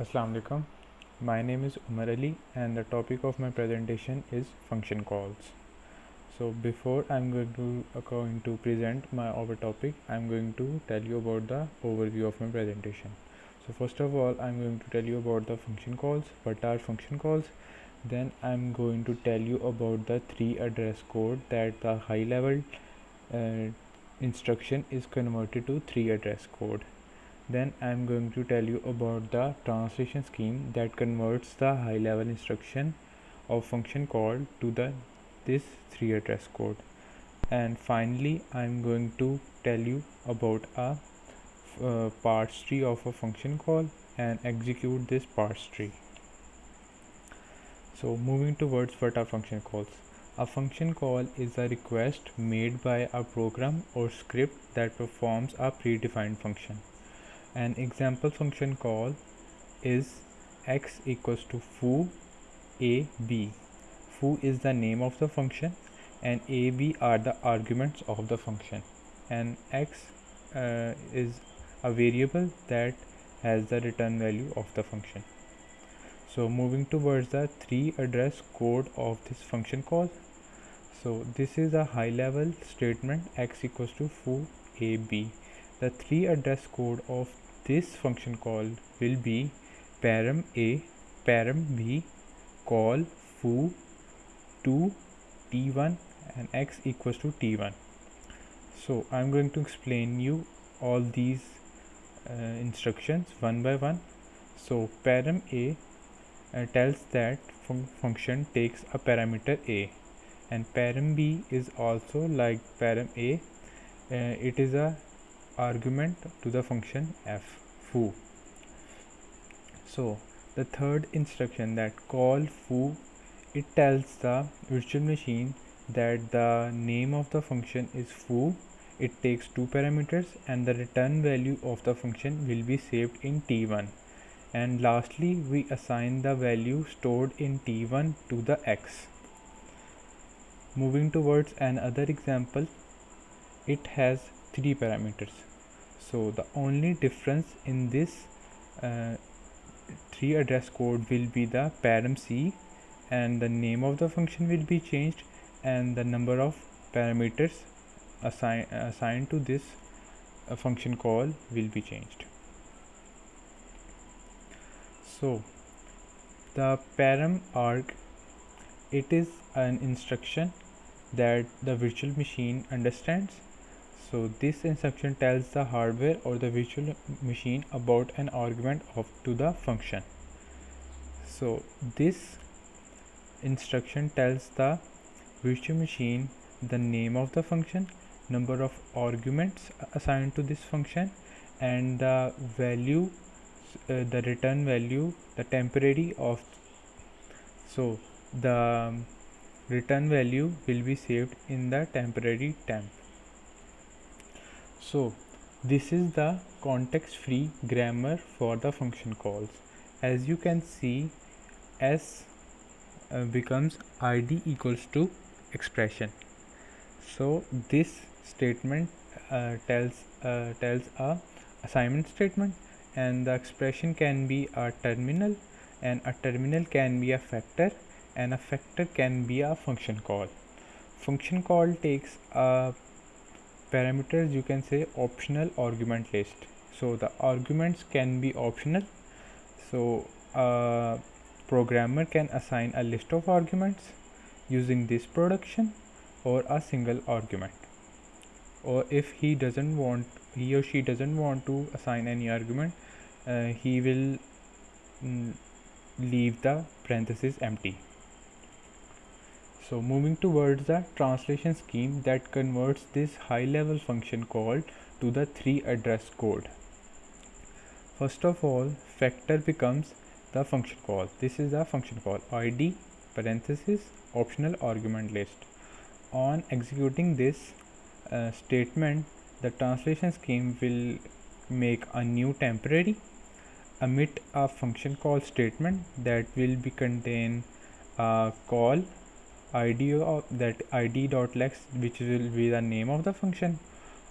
Assalamu alaikum. My name is Umar Ali and the topic of my presentation is function calls. So before I'm going to present my our topic, I'm going to tell you about the overview of my presentation. So first of all, I'm going to tell you about the function calls. What are function calls? Then I'm going to tell you about the three address code that the high level instruction is converted to three address code. Then I'm going to tell you about the translation scheme that converts the high level instruction of function call to this three address code. And finally I'm going to tell you about a parse tree of a function call and execute this parse tree. So moving towards what are function calls. A function call is a request made by a program or script that performs a predefined function. An example function call is x equals to foo ab. Foo is the name of the function and ab are the arguments of the function, and x is a variable that has the return value of the function. So moving towards the three address code of this function call. So this is a high level statement x equals to foo ab. The three address code of this function call will be param a, param b, call foo to t1 and x equals to t1. So I'm going to explain you all these instructions one by one. So param a tells that function takes a parameter a, and param b is also like param a. It is a argument to the function f, foo. So the third instruction, that call foo, it tells the virtual machine that the name of the function is foo. It takes two parameters and the return value of the function will be saved in t1. And lastly, we assign the value stored in t1 to the x. Moving towards another example, it has three parameters. So the only difference in this three address code will be the param c, and the name of the function will be changed and the number of parameters assigned to this function call will be changed. So the param arg, it is an instruction that the virtual machine understands. So this instruction tells the hardware or the virtual machine about an argument to the function. So this instruction tells the virtual machine the name of the function, number of arguments assigned to this function, and the value, the return value, the temporary of. So the return value will be saved in the temporary temp. So this is the context free grammar for the function calls. As you can see, s becomes id equals to expression. So this statement tells a assignment statement, and the expression can be a terminal, and a terminal can be a factor, and a factor can be a function call. Function call takes a parameters, you can say optional argument list. So the arguments can be optional. So a programmer can assign a list of arguments using this production or a single argument, or if he or she doesn't want to assign any argument, he will leave the parentheses empty. So moving towards the translation scheme that converts this high level function call to the three address code. First of all, factor becomes the function call. This is the function call id parenthesis optional argument list. On executing this statement, the translation scheme will make a new temporary, emit a function call statement that will be contain a call id of that id.lex, which will be the name of the function,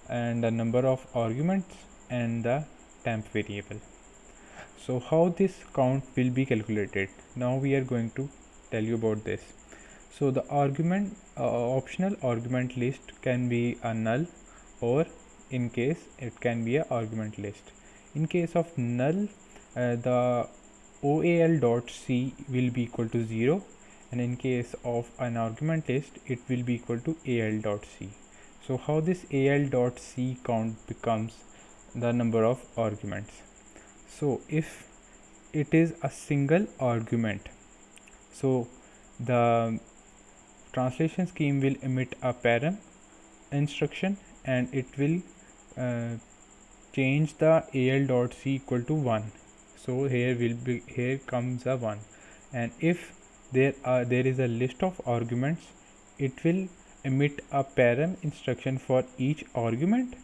and the number of arguments and the temp variable. So how this count will be calculated? Now we are going to tell you about this. So the argument optional argument list can be a null, or in case it can be a argument list. In case of null, the OAL.C will be equal to 0, and in case of an argument list it will be equal to AL.C. So how this AL.C count becomes the number of arguments? So if it is a single argument, so the translation scheme will emit a param instruction, and it will uh, change the al.c equal to 1. So here comes a 1, and if there is a list of arguments, it will emit a param instruction for each argument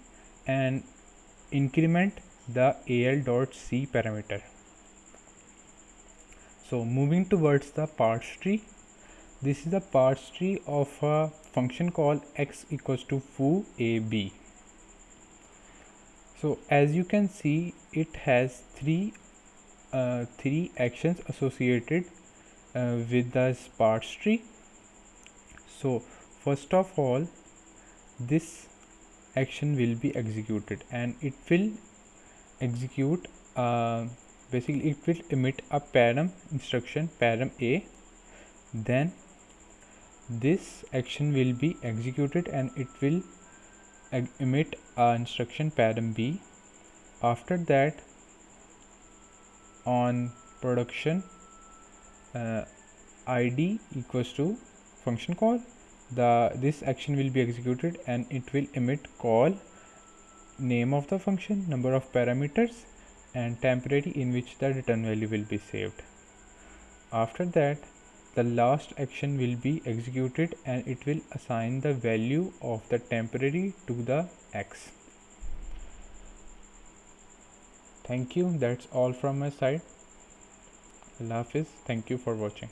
and increment the al.c parameter. So moving towards the parse tree, this is a parse tree of a function called x equals to foo ab. So as you can see, it has three actions associated with the parse tree. So first of all, this action will be executed, and it will execute basically it will emit a param instruction, param a. Then this action will be executed and it will emit instruction param b. After that, on production, id equals to function call, this action will be executed and it will emit call, name of the function, number of parameters, and temporary in which the return value will be saved. After that, the last action will be executed and it will assign the value of the temporary to the x. Thank you. That's all from my side. Allah Hafiz. Thank you for watching.